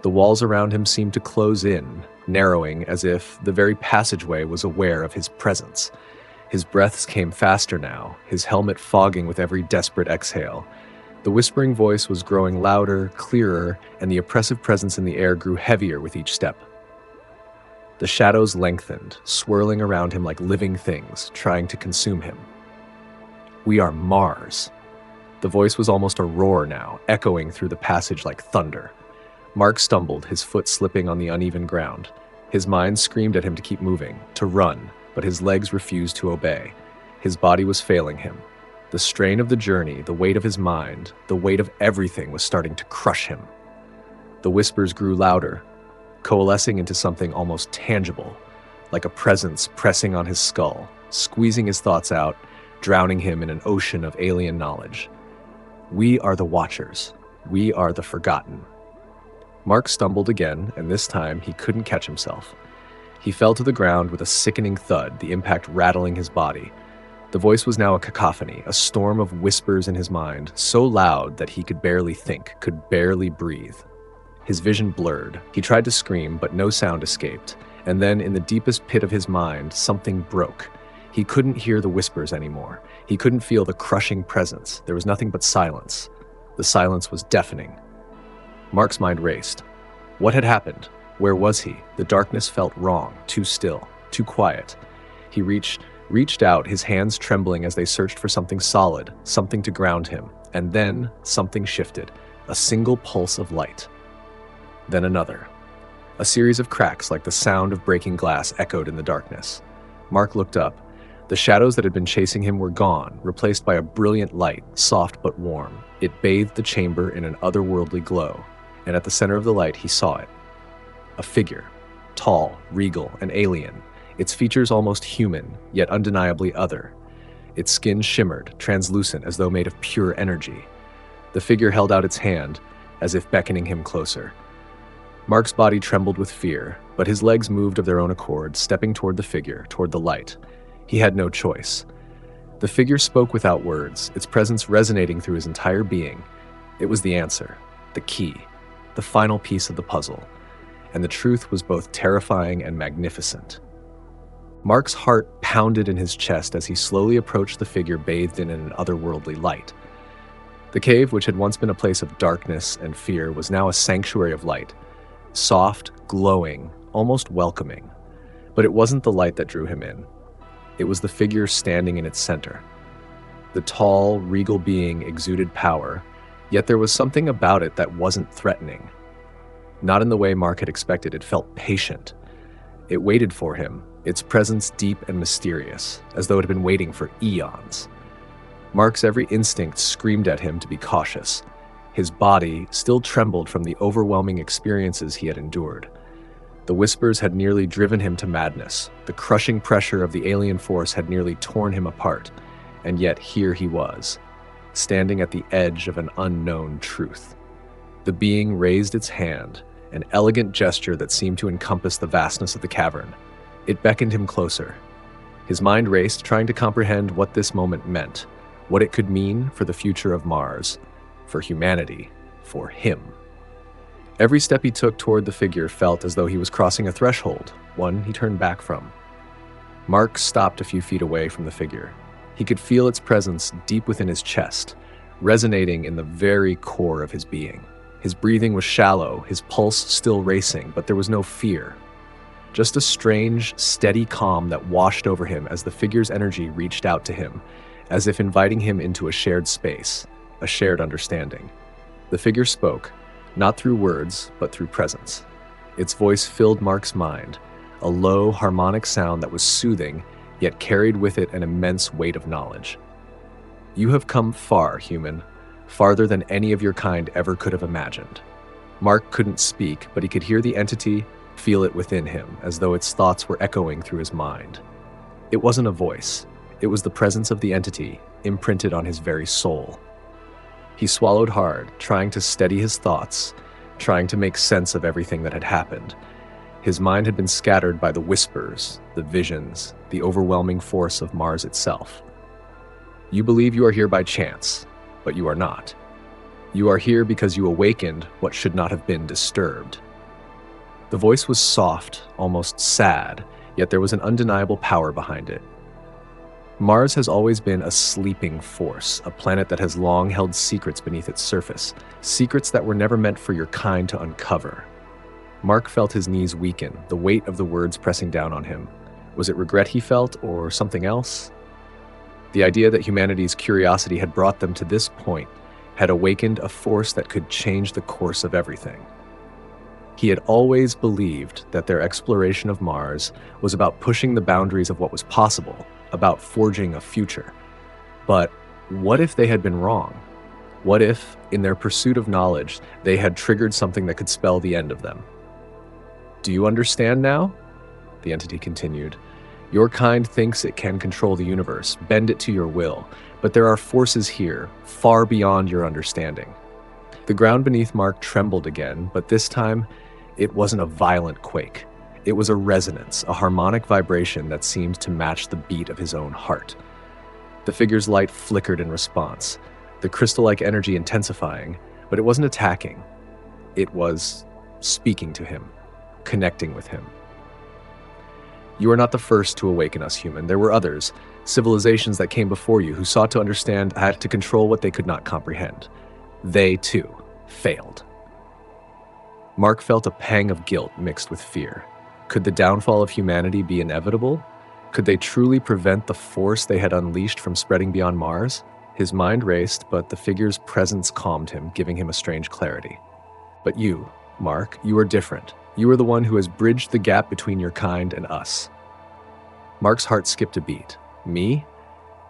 The walls around him seemed to close in, narrowing as if the very passageway was aware of his presence. His breaths came faster now, his helmet fogging with every desperate exhale. The whispering voice was growing louder, clearer, and the oppressive presence in the air grew heavier with each step. The shadows lengthened, swirling around him like living things, trying to consume him. "We are Mars." The voice was almost a roar now, echoing through the passage like thunder. Mark stumbled, his foot slipping on the uneven ground. His mind screamed at him to keep moving, to run, but his legs refused to obey. His body was failing him. The strain of the journey, the weight of his mind, the weight of everything was starting to crush him. The whispers grew louder, coalescing into something almost tangible, like a presence pressing on his skull, squeezing his thoughts out, drowning him in an ocean of alien knowledge. We are the Watchers. We are the Forgotten. Mark stumbled again, and this time he couldn't catch himself. He fell to the ground with a sickening thud, the impact rattling his body. The voice was now a cacophony, a storm of whispers in his mind, so loud that he could barely think, could barely breathe. His vision blurred. He tried to scream, but no sound escaped. And then, in the deepest pit of his mind, something broke. He couldn't hear the whispers anymore. He couldn't feel the crushing presence. There was nothing but silence. The silence was deafening. Mark's mind raced. What had happened? Where was he? The darkness felt wrong, too still, too quiet. He reached out, his hands trembling as they searched for something solid, something to ground him. And then something shifted, a single pulse of light. Then another. A series of cracks like the sound of breaking glass echoed in the darkness. Mark looked up. The shadows that had been chasing him were gone, replaced by a brilliant light, soft but warm. It bathed the chamber in an otherworldly glow, and at the center of the light he saw it. A figure, tall, regal, and alien, its features almost human, yet undeniably other. Its skin shimmered, translucent as though made of pure energy. The figure held out its hand, as if beckoning him closer. Mark's body trembled with fear, but his legs moved of their own accord, stepping toward the figure, toward the light. He had no choice. The figure spoke without words, its presence resonating through his entire being. It was the answer, the key, the final piece of the puzzle, and the truth was both terrifying and magnificent. Mark's heart pounded in his chest as he slowly approached the figure bathed in an otherworldly light. The cave, which had once been a place of darkness and fear, was now a sanctuary of light, soft, glowing, almost welcoming. But it wasn't the light that drew him in. It was the figure standing in its center. The tall, regal being exuded power, yet there was something about it that wasn't threatening. Not in the way Mark had expected. It felt patient. It waited for him, its presence deep and mysterious, as though it had been waiting for eons. Mark's every instinct screamed at him to be cautious. His body still trembled from the overwhelming experiences he had endured. The whispers had nearly driven him to madness. The crushing pressure of the alien force had nearly torn him apart. And yet here he was, standing at the edge of an unknown truth. The being raised its hand, an elegant gesture that seemed to encompass the vastness of the cavern. It beckoned him closer. His mind raced, trying to comprehend what this moment meant, what it could mean for the future of Mars, for humanity, for him. Every step he took toward the figure felt as though he was crossing a threshold, one he turned back from. Mark stopped a few feet away from the figure. He could feel its presence deep within his chest, resonating in the very core of his being. His breathing was shallow, his pulse still racing, but there was no fear. Just a strange, steady calm that washed over him as the figure's energy reached out to him, as if inviting him into a shared space, a shared understanding. The figure spoke, not through words, but through presence. Its voice filled Mark's mind, a low, harmonic sound that was soothing, yet carried with it an immense weight of knowledge. You have come far, human, farther than any of your kind ever could have imagined. Mark couldn't speak, but he could hear the entity, feel it within him, as though its thoughts were echoing through his mind. It wasn't a voice. It was the presence of the entity, imprinted on his very soul. He swallowed hard, trying to steady his thoughts, trying to make sense of everything that had happened. His mind had been scattered by the whispers, the visions, the overwhelming force of Mars itself. You believe you are here by chance, but you are not. You are here because you awakened what should not have been disturbed. The voice was soft, almost sad, yet there was an undeniable power behind it. Mars has always been a sleeping force, a planet that has long held secrets beneath its surface, secrets that were never meant for your kind to uncover. Mark felt his knees weaken, the weight of the words pressing down on him. Was it regret he felt, or something else? The idea that humanity's curiosity had brought them to this point had awakened a force that could change the course of everything. He had always believed that their exploration of Mars was about pushing the boundaries of what was possible, about forging a future. But what if they had been wrong? What if, in their pursuit of knowledge, they had triggered something that could spell the end of them? Do you understand now? the entity continued. Your kind thinks it can control the universe, bend it to your will, but there are forces here, far beyond your understanding. The ground beneath Mark trembled again, but this time, it wasn't a violent quake. It was a resonance, a harmonic vibration that seemed to match the beat of his own heart. The figure's light flickered in response, the crystal-like energy intensifying, but it wasn't attacking. It was speaking to him, connecting with him. You are not the first to awaken us, human. There were others, civilizations that came before you who sought to understand, had to control what they could not comprehend. They, too, failed. Mark felt a pang of guilt mixed with fear. Could the downfall of humanity be inevitable? Could they truly prevent the force they had unleashed from spreading beyond Mars? His mind raced, but the figure's presence calmed him, giving him a strange clarity. But you, Mark, you are different. You are the one who has bridged the gap between your kind and us. Mark's heart skipped a beat. Me?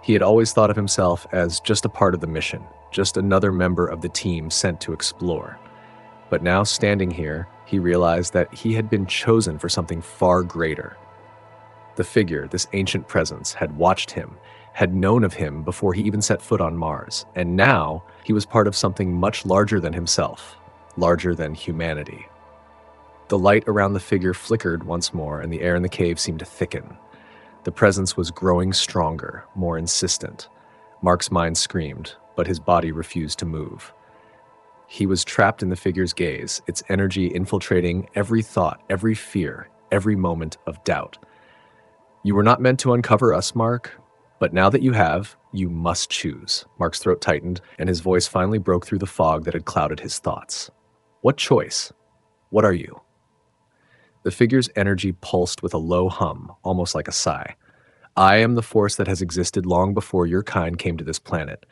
He had always thought of himself as just a part of the mission, just another member of the team sent to explore. But now, standing here, he realized that he had been chosen for something far greater. The figure, this ancient presence, had watched him, had known of him before he even set foot on Mars, and now he was part of something much larger than himself, larger than humanity. The light around the figure flickered once more, and the air in the cave seemed to thicken. The presence was growing stronger, more insistent. Mark's mind screamed, but his body refused to move. He was trapped in the figure's gaze, its energy infiltrating every thought, every fear, every moment of doubt. You were not meant to uncover us, Mark, but now that you have, you must choose. Mark's throat tightened, and his voice finally broke through the fog that had clouded his thoughts. What choice? What are you? The figure's energy pulsed with a low hum, almost like a sigh. I am the force that has existed long before your kind came to this planet.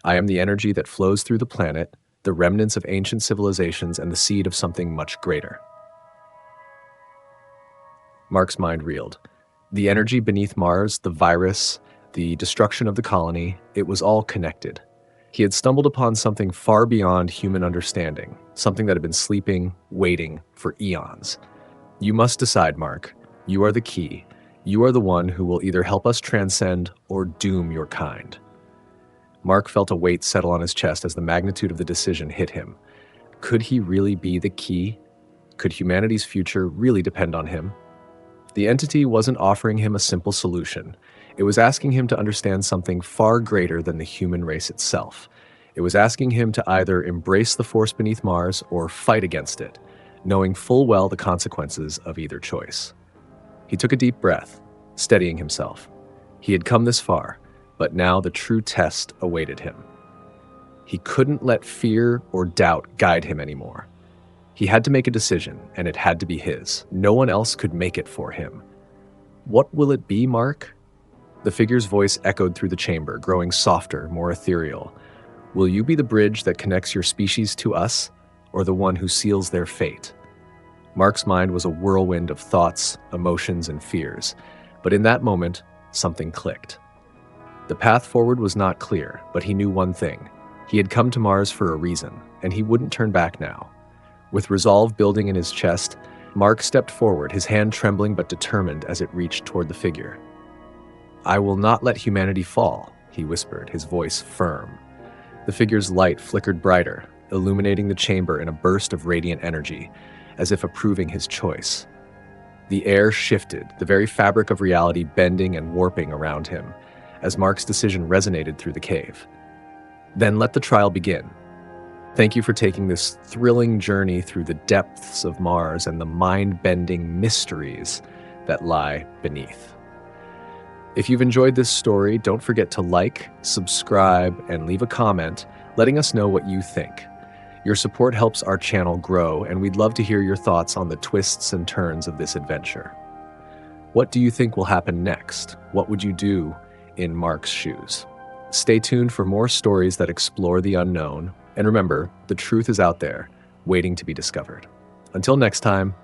I am the energy that flows through the planet, the remnants of ancient civilizations and the seed of something much greater. Mark's mind reeled. The energy beneath Mars, the virus, the destruction of the colony, it was all connected. He had stumbled upon something far beyond human understanding, something that had been sleeping, waiting for eons. You must decide, Mark. You are the key. You are the one who will either help us transcend or doom your kind. Mark felt a weight settle on his chest as the magnitude of the decision hit him. Could he really be the key? Could humanity's future really depend on him? The entity wasn't offering him a simple solution. It was asking him to understand something far greater than the human race itself. It was asking him to either embrace the force beneath Mars or fight against it, knowing full well the consequences of either choice. He took a deep breath, steadying himself. He had come this far, but now the true test awaited him. He couldn't let fear or doubt guide him anymore. He had to make a decision, and it had to be his. No one else could make it for him. What will it be, Mark? The figure's voice echoed through the chamber, growing softer, more ethereal. Will you be the bridge that connects your species to us, or the one who seals their fate? Mark's mind was a whirlwind of thoughts, emotions, and fears, but in that moment, something clicked. The path forward was not clear, but he knew one thing. He had come to Mars for a reason, and he wouldn't turn back now. With resolve building in his chest, Mark stepped forward, his hand trembling but determined as it reached toward the figure. I will not let humanity fall, he whispered, his voice firm. The figure's light flickered brighter, illuminating the chamber in a burst of radiant energy, as if approving his choice. The air shifted, the very fabric of reality bending and warping around him, as Mark's decision resonated through the cave. Then let the trial begin. Thank you for taking this thrilling journey through the depths of Mars and the mind-bending mysteries that lie beneath. If you've enjoyed this story, don't forget to like, subscribe, and leave a comment letting us know what you think. Your support helps our channel grow, and we'd love to hear your thoughts on the twists and turns of this adventure. What do you think will happen next? What would you do in Mark's shoes? Stay tuned for more stories that explore the unknown, and remember, the truth is out there, waiting to be discovered. Until next time,